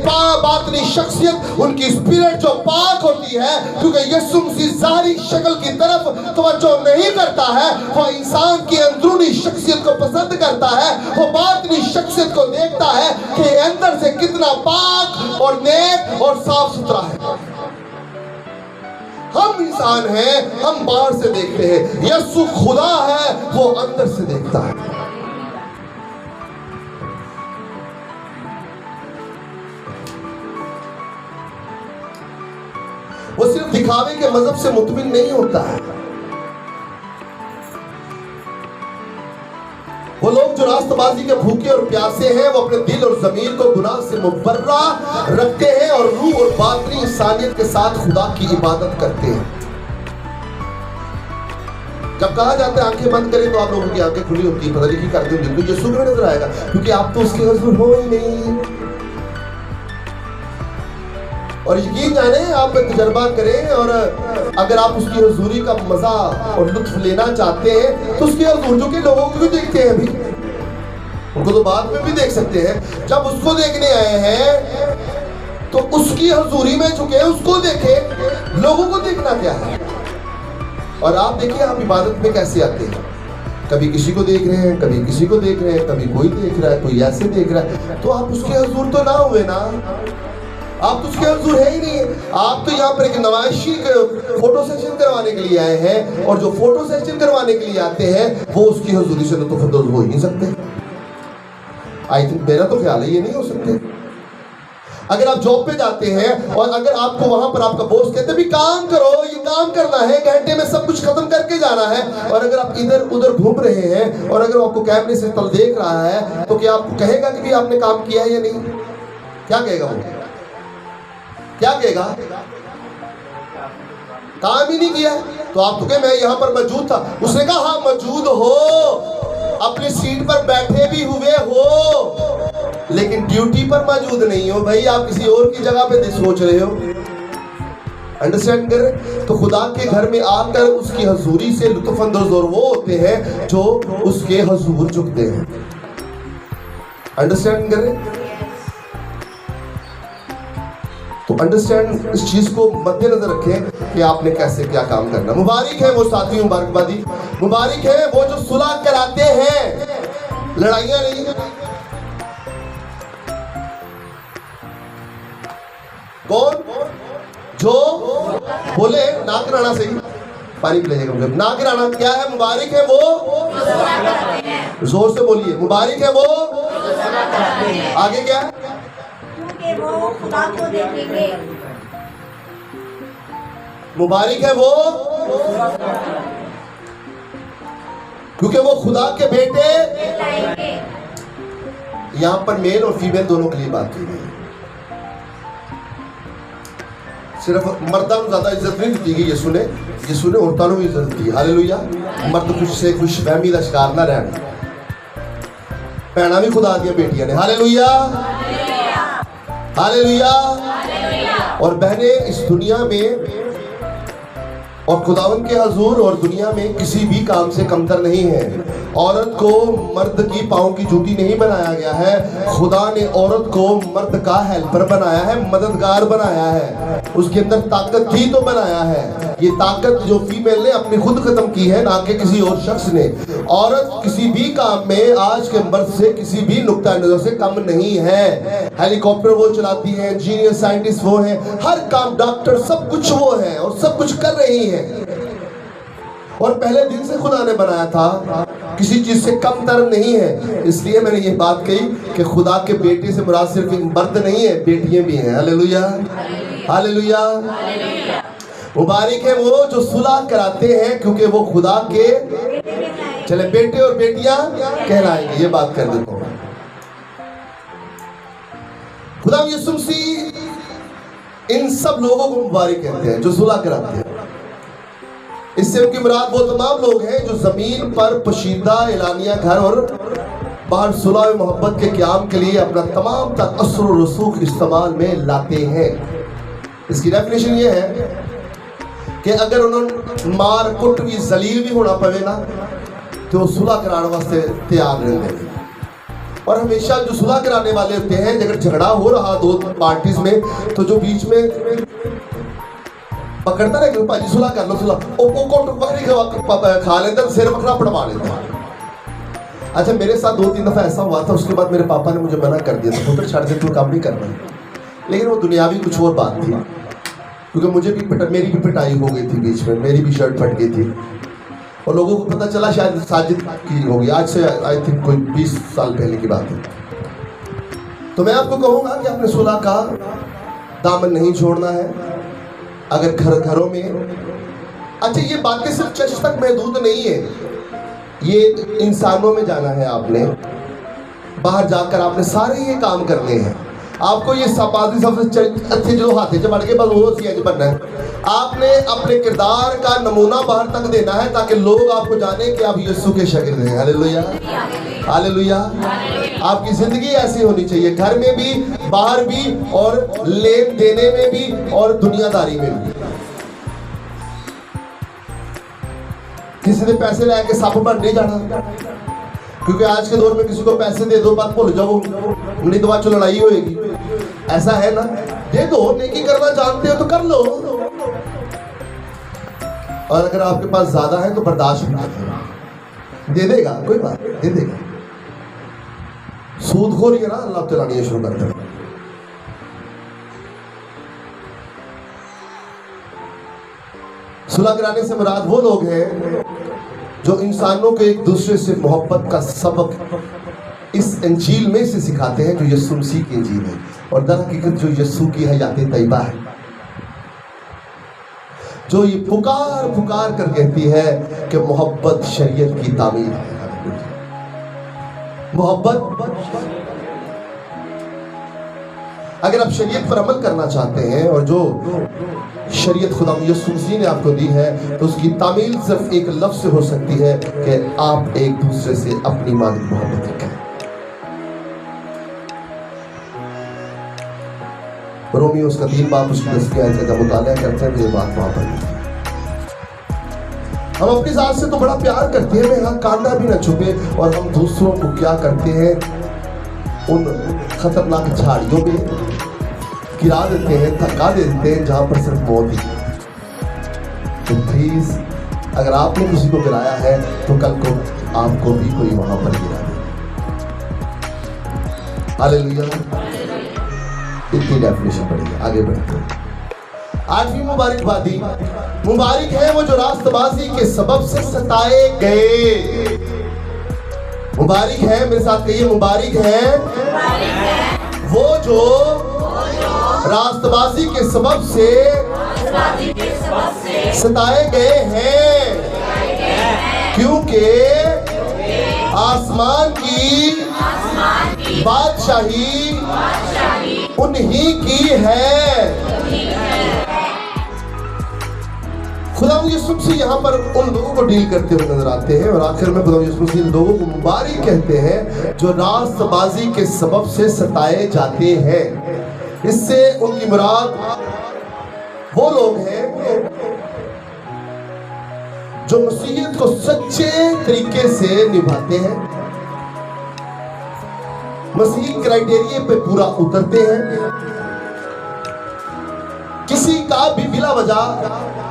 बातनी शख्सियत, उनकी स्पिरिट जो पाक होती है, क्योंकि यीशु मसीह ज़ाहिरी शक्ल की तरफ तवज्जो नहीं करता है, वो इंसान की अंदरूनी शख्सियत को पसंद करता है, वो बातनी शख्सियत को देखता है कि अंदर से कितना पाक और नेक और साफ सुथरा है। हम इंसान हैं, हम बाहर से देखते हैं, यीशु खुदा है, वो अंदर से देखता है। वो सिर्फ दिखावे के मजहब से मुतमिन नहीं होता है। वो लोग जो रास्तबाजी के भूखे और प्यासे हैं, वो अपने दिल और ज़मीर को गुनाह से मुबर्रा रखते हैं और रूह और बातनी इंसानियत के साथ खुदा की इबादत करते हैं। जब कहा जाता है आंखें बंद करें, तो आप लोगों की आंखें खुली होती है, पता नहीं करते होंगे, तो यीशु में नजर आएगा, क्योंकि आप तो उसके हुजूर हो ही नहीं। और यकीन जाने, आप तजर्बा करें, और अगर आप उसकी हुजूरी का मजा और लुत्फ लेना चाहते हैं, तो उसके हुजूर जो के लोगों को भी देखते हैं, अभी उनको तो बाद में भी देख सकते हैं। जब उसको देखने आए हैं तो उसकी हुजूरी में झुके, उसको देखें, लोगों को देखना क्या है। और आप देखिए आप इबादत में कैसे आते हैं, कभी किसी को देख रहे हैं, कभी किसी को देख रहे हैं, कभी कोई देख रहा है, कोई ऐसे देख रहा है, तो आप उसके हुजूर तो ना हुए ना, आप तो उसके हुजूर है ही नहीं। आप तो यहाँ पर एक नवाशी फोटो सेशन करवाने के लिए आए हैं, और जो फोटो सेशन करवाने के लिए आते हैं वो उसकी हुजूरी से लुत्फ़अंदोज़ हो ही नहीं सकते। आई थिंक मेरा तो ख्याल है ये नहीं हो सकते। अगर आप जॉब पे जाते हैं और अगर आपको वहां पर आपका बॉस कहते भी काम करो, ये काम करना है, घंटे में सब कुछ खत्म करके जाना है, और अगर आप इधर उधर घूम रहे हैं और अगर आपको कैमरे से तल देख रहा है, तो क्या आपको कहेगा कि भी आपने काम किया है या नहीं? क्या कहेगा वो? क्या कहेगा? काम ही नहीं किया। तो आप तो कहे मैं यहाँ पर मौजूद था। उसने कहा हाँ मौजूद हो, अपनी सीट पर बैठे भी हुए हो, लेकिन ड्यूटी पर मौजूद नहीं हो भाई, आप किसी और की जगह पे सोच रहे हो। अंडरस्टैंड करें? तो खुदा के घर में आकर उसकी हजूरी से लुत्फ़अंदोज़ और वो होते हैं जो उसके हजूर झुकते हैं। अंडरस्टैंड करें? तो अंडरस्टैंड, इस चीज को मद्देनजर रखें कि आपने कैसे क्या काम करना। मुबारक है वो साथी, मुबारकबादी, मुबारक है वो जो सुलह कराते हैं, लड़ाइयां नहीं। कौन? जो बोले ना कराना, सही पानी पिलाइएगा मुझे, ना कराना क्या है? मुबारक है वो, जोर से बोलिए, मुबारक है वो। आगे क्या है? वो खुदा को देखेंगे। मुबारक है वो, क्योंकि वो खुदा के बेटे। यहां पर मेल और फीमेल दोनों के लिए बात की गई। सिर्फ मर्दा को ज्यादा इज्जत नहीं दी गई। यीशु ने औरतों को भी इज्जत दी। हालेलुया। मर्द कुछ से खुश फहमी का शिकार ना रहना। भैणा भी खुदा दी बेटियां ने। Hallelujah, hallelujah. और बहनें इस दुनिया में और खुदावन के हजूर और दुनिया में किसी भी काम से कमतर नहीं है। औरत को मर्द की पाँव की जूती नहीं बनाया गया है। खुदा ने औरत को मर्द का हेल्पर बनाया है, मददगार बनाया है। उसके अंदर ताकत थी तो बनाया है। ये ताकत जो फीमेल ने अपनी खुद खत्म की है, ना कि किसी और शख्स ने। औरत किसी भी काम में आज के मर्द से किसी भी नुक्ता नजर से कम नहीं है। हेलीकॉप्टर वो चलाती है, इंजीनियर साइंटिस्ट वो है, हर काम डॉक्टर सब कुछ वो है और सब कुछ कर रही है। और पहले दिन से खुदा ने बनाया था, किसी चीज से कम तर नहीं है। इसलिए मैंने ये बात कही कि खुदा के बेटे से मुराद सिर्फ मर्द नहीं है, बेटियां भी हैं। Hallelujah, hallelujah. मुबारक है वो जो सुलह कराते हैं, क्योंकि वो खुदा के चले बेटे और बेटियां कहलाएंगे। ये बात कर देता हूं। खुदा यीशु मसीह इन सब लोगों को मुबारक कहते हैं जो सुलह कराते हैं। इससे उनकी मुराद वो तमाम लोग हैं जो जमीन पर पोशीदा एलानिया घर और बाहर सुलह मोहब्बत के क़याम के लिए अपना तमाम तक असर और रसूख इस्तेमाल में लाते हैं। इसकी डेफिनेशन ये है कि अगर उन्होंने मार कुट भी जलील भी होना पवे ना, तो सुलह कराने वास्ते तैयार रहते हैं। और हमेशा जो सुलह कराने वाले होते हैं, अगर झगड़ा हो रहा दो पार्टीज में, तो जो बीच में पकड़ता है कि भाजी सुलह कर लो, सुलह बकरी खा लेता, सिर बकरा पड़वा लेता। अच्छा, मेरे साथ 2-3 दफा ऐसा हुआ था। उसके बाद मेरे पापा ने मुझे मना कर दिया था, पुत्र छाड़ दे, तू काम नहीं करना। लेकिन वो दुनियावी कुछ और बात थी, क्योंकि मुझे भी मेरी भी पिटाई हो गई थी बीच में, मेरी भी शर्ट फट गई थी और लोगों को पता चला शायद साजिद की होगी। आज से आई थिंक कोई 20 साल पहले की बात है। तो मैं आपको कहूँगा कि अपने सुलह का दामन नहीं छोड़ना है। अगर घरों में, अच्छा ये बातें सिर्फ चर्च तक महदूद नहीं है, ये इंसानों में जाना है। आपने बाहर जाकर आपने सारे ये काम करने हैं। आपको ये सपादी सबसे अच्छे जो हाथे से बढ़ के बस वो सीएज बनना है। आपने अपने किरदार का नमूना बाहर तक देना है, ताकि लोग आपको जाने कि आप यीशु के शागिर्द हैं। Hallelujah, hallelujah. आपकी जिंदगी ऐसी होनी चाहिए, घर में भी, बाहर भी, और लेन देने में भी और दुनियादारी में भी। किसी ने पैसे लेके सप बन नहीं जाना, क्योंकि आज के दौर में किसी को पैसे दे दो, बात भूल जाओ, नहीं तो बाद चो लड़ाई होएगी। ऐसा है ना, दे दो, नेकी करना जानते हो तो कर लो। और अगर आपके पास ज्यादा है तो बर्दाश्त भी करो, दे देगा, कोई बात नहीं, दे देगा। सूदखोरी है ना, अल्लाह चलानी शुरू कर देगा। सुलह कराने से मुराद वो लोग हैं जो इंसानों को एक दूसरे से मोहब्बत का सबक इस इंजील में से सिखाते हैं, जो यीशु मसीह की इंजील है, और दर हकीकत जो यीशु की हयात तैयबा है, जो ये पुकार पुकार कर कहती है कि मोहब्बत शरीयत की तामील है। मोहब्बत, अगर आप शरीयत पर अमल करना चाहते हैं, और जो शरीयत खुदा यीशु मसीह ने आपको दी है, तो उसकी तामील सिर्फ एक लफ्ज़ से हो सकती है कि आप एक दूसरे से अपनी मादी मोहब्बत रखें। रोमियो उसका 3 बाब उसकी 10 आयत का मुताला करते हैं, तो ये बात वहां पर हम अपनी जात से तो बड़ा प्यार करते हैं, यहाँ कांदा भी ना छुपे, और हम दूसरों को क्या करते हैं, उन खतरनाक झाड़ियों में गिरा देते हैं, थका देते हैं जहां पर सिर्फ मौत ही। तो प्लीज, अगर आपने किसी को गिराया है तो कल को आपको भी कोई वहां पर गिरा दे। हालेलुया। इतनी डेफिनेशन पढ़िए, आगे बढ़ते हैं। 8वीं मुबारकबादी, मुबारक है वो जो रास्तबाजी के सबब से सताए गए। मुबारक है, मेरे साथ कहिए, मुबारक है वो जो रास्तबाजी के सबब से रास्तबाजी के सबब से सताए गए हैं, क्योंकि आसमान की बादशाही उन्हीं की है। खुदा यीशु मसीह यहाँ पर उन लोगों को डील करते हुए नजर आते हैं और आखिर में खुदा यीशु मसीह लोगों को मुबारक कहते हैं जो रास्तबाजी के सबब से सताए जाते हैं। इससे उनकी मुराद वो लोग हैं जो मसीहियत को सच्चे तरीके से निभाते हैं, मसीही क्राइटेरिया पे पूरा उतरते हैं, किसी का भी बिला वजह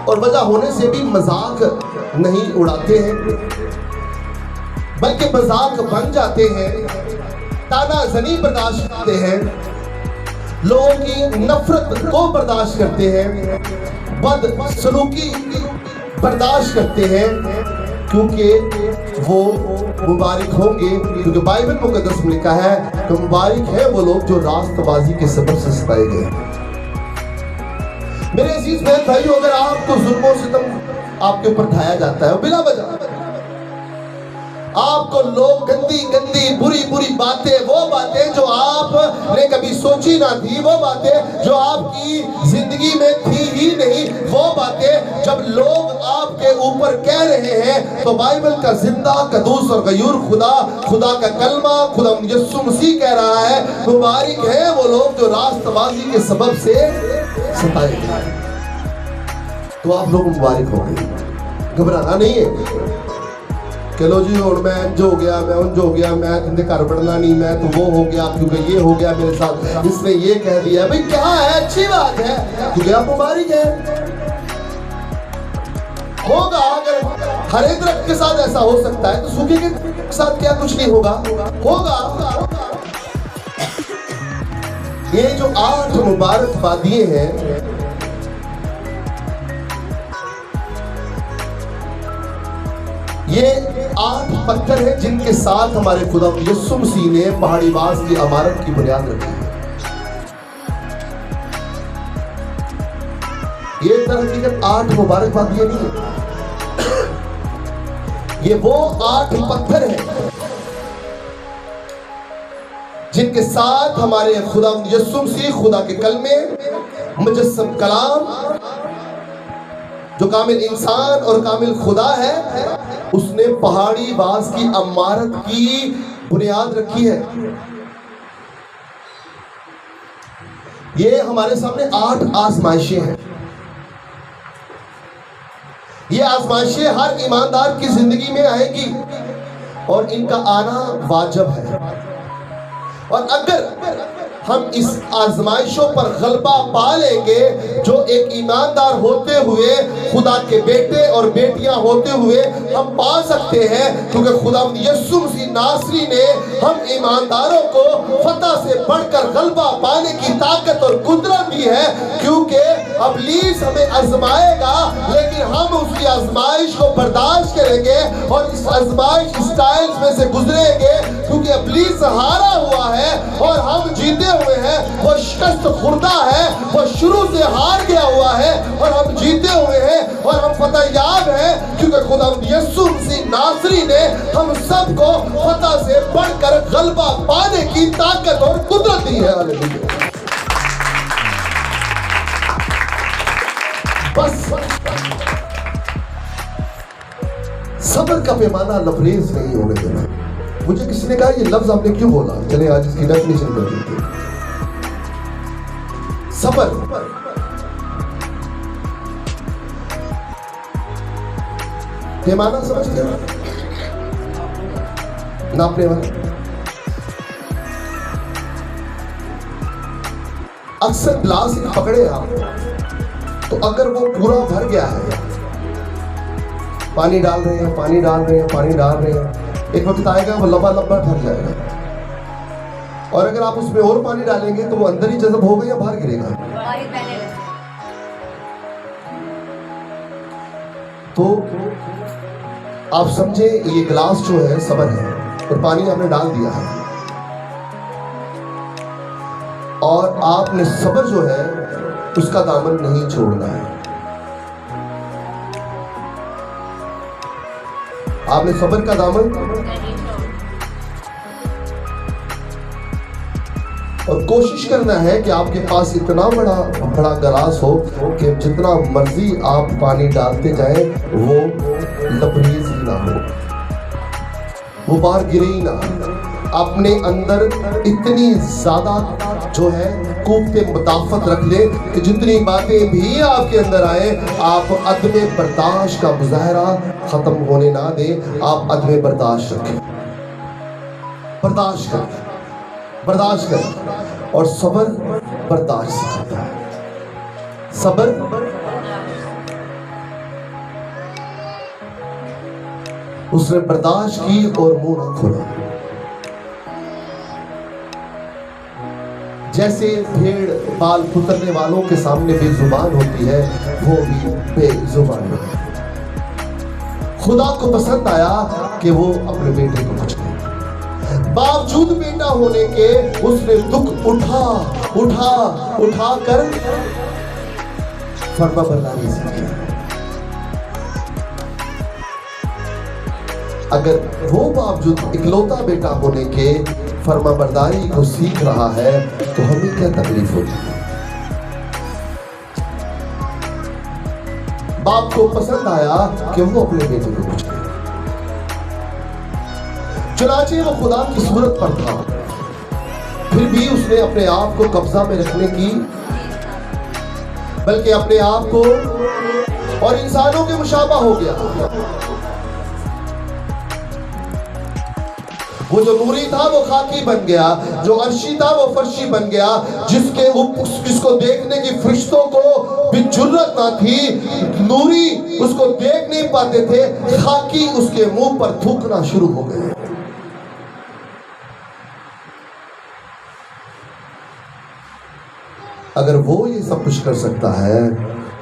और वजह होने से भी मजाक नहीं उड़ाते हैं, बल्कि मजाक बन जाते हैं, तानाजनी बर्दाश्त करते हैं, लोगों की नफरत को बर्दाश्त करते हैं, बदसलूकी बर्दाश्त करते हैं, क्योंकि वो मुबारक होंगे, क्योंकि बाइबल मुकद्दस में लिखा है कि मुबारक है वो लोग जो रास्तबाजी के सबब से सताए गए। मेरे अजीज बहन भाइयों, अगर आपको जुल्म और सितम आपके ऊपर ढाया जाता है बिला वजह, आपको लोग गंदी गंदी बुरी बुरी बातें, वो बातें जो आपने कभी सोची ना थी, वो बातें जो आपकी जिंदगी में थी ही नहीं, वो बातें जब लोग आपके ऊपर कह रहे हैं, तो बाइबल का जिंदा कदूस और गयूर खुदा का कलमा खुदा यीशु मसीह कह रहा है, मुबारक है वो लोग जो रास्तबाजी के सबब से सताए गए। तो आप लोग मुबारक हो गए, घबराना नहीं है कि लो जी और मैं इंज हो गया, मैं उंज हो गया, मैं तुमने घर बढ़ना नहीं, मैं तो वो हो गया क्योंकि ये हो गया मेरे साथ, इसने ये कह दिया। भाई क्या है, अच्छी बात है, क्योंकि आप मुबारक है। होगा, अगर हरे दरख्त के साथ ऐसा हो सकता है तो सूखे के साथ क्या कुछ नहीं होगा? होगा। ये जो 8 मुबारक वादियां हैं, ये 8 पत्थर हैं जिनके साथ हमारे खुदा यीशु मसीह ने पहाड़ी बास की इमारत की बुनियाद रखी है। ये हकीकत 8 मुबारक वादियां नहीं है, ये वो 8 पत्थर हैं जिनके साथ हमारे खुदा यीशु मसीह, खुदा के कलमे, मुजस्सम कलाम, जो कामिल इंसान और कामिल खुदा है, उसने पहाड़ी बास की इमारत की बुनियाद रखी है। ये हमारे सामने 8 आजमाइशें हैं। ये आजमाइशें हर ईमानदार की जिंदगी में आएगी और इनका आना वाजिब है। और अगर हम इस आजमाइशों पर गलबा पा लेंगे, जो एक ईमानदार होते हुए, खुदा के बेटे और बेटियां होते हुए हम पा सकते हैं, क्योंकि खुदा यीशु मसीह नासरी ने हम ईमानदारों को फतह से बढ़कर गलबा पाने की ताकत और कुदरत दी है। क्योंकि इब्लीस हमें आजमाएगा, लेकिन हम उसकी आजमाइश को बर्दाश्त करेंगे और इस आजमाइश स्टाइल्स में से गुजरेंगे, क्योंकि इब्लीस हारा हुआ है और हम जीते हुए हैं। वो शिकस्त खुर्दा है, वो शुरू से हार गया हुआ है और हम जीते हुए हैं और हम फतह याब है, क्योंकि खुदा यीशु मसीह नासरी ने हम सबको फतह से बढ़कर गलबा पाने की ताकत और कुदरत दी है। हालेलुया। बस सब्र का पैमाना लबरेज नहीं होने देना। मुझे किसी ने कहा ये लफ्ज आपने क्यों बोला, चले आज इसकी डेफिनेशन कर देते हैं। सब्र पैमाना समझते हैं, नापने वाला। अक्सर ग्लास पकड़े आप, तो अगर वो पूरा भर गया है, पानी डाल रहे हैं, पानी डाल रहे हैं, पानी डाल रहे हैं, एक वक्त आएगा वो लबालब भर जाएगा। और अगर आप उसमें और पानी डालेंगे तो वो अंदर ही जज़ब होगा या बाहर गिरेगा? तो आप समझे ये गिलास जो है सब्र है, और पानी आपने डाल दिया है, और आपने सब्र जो है उसका दामन नहीं छोड़ना है। आपने सब्र का दामन और कोशिश करना है कि आपके पास इतना बड़ा गिलास हो कि जितना मर्जी आप पानी डालते जाएं वो लबरेज ही ना हो, वो बाहर गिरे ही ना। अपने अंदर इतनी ज्यादा जो है कूफते मुदाफत रख ले कि जितनी बातें भी आपके अंदर आए आप अदम बर्दाश्त का मुजाहरा खत्म होने ना दें। आप अदम बर्दाश्त रखें, बर्दाश्त करें, बर्दाश्त करें। और सब्र बर्दाश्त सिखाता है। सब्र उसने बर्दाश्त की और मुंह ना खोला। जैसे भेड़ बाल कुतरने वालों के सामने बेजुबान होती है, वो भी बेजुबान है। खुदा को पसंद आया कि वो अपने बेटे को कुछ दे। बावजूद बेटा होने के उसने दुख उठा कर फर्माबरदारी से किया। अगर वो बावजूद इकलौता बेटा होने के फर्माबरदारी को सीख रहा है तो हमें क्या तकलीफ होती है। बाप को पसंद आया कि वो अपने बेटे को कुछ दे। चुनाचे वो खुदा की सूरत पर था, फिर भी उसने अपने आप को कब्जा में रखने की, बल्कि अपने आप को और इंसानों के मुशाबा हो गया। वो जो नूरी था वो खाकी बन गया, जो अर्शी था वो फर्शी बन गया, जिसको देखने की फरिश्तों को भी जुर्रत ना थी। नूरी उसको देख नहीं पाते थे, खाकी उसके मुंह पर थूकना शुरू हो गए। अगर वो ये सब कुछ कर सकता है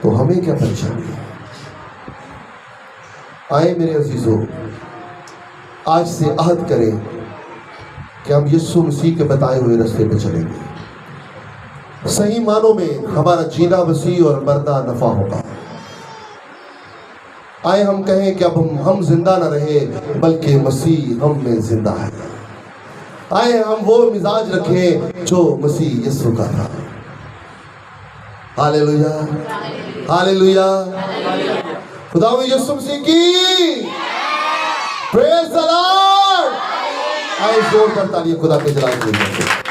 तो हमें क्या परेशानी है। आए मेरे अजीजों, आज से अहद करें कि हम यीशु मसीह के बताए हुए रास्ते पे चलेंगे। सही मानों में हमारा जीना वसी और मरना नफा होगा। आए हम कहें कि अब हम जिंदा न रहे बल्कि मसीह हम में जिंदा है। आए हम वो मिजाज रखें जो मसीह यीशु का था। Hallelujah, hallelujah. खुदावंद यीशु मसीह की प्रेज़ द लॉर्ड। आए जोरदार तालियां खुदा के जलाल के लिए।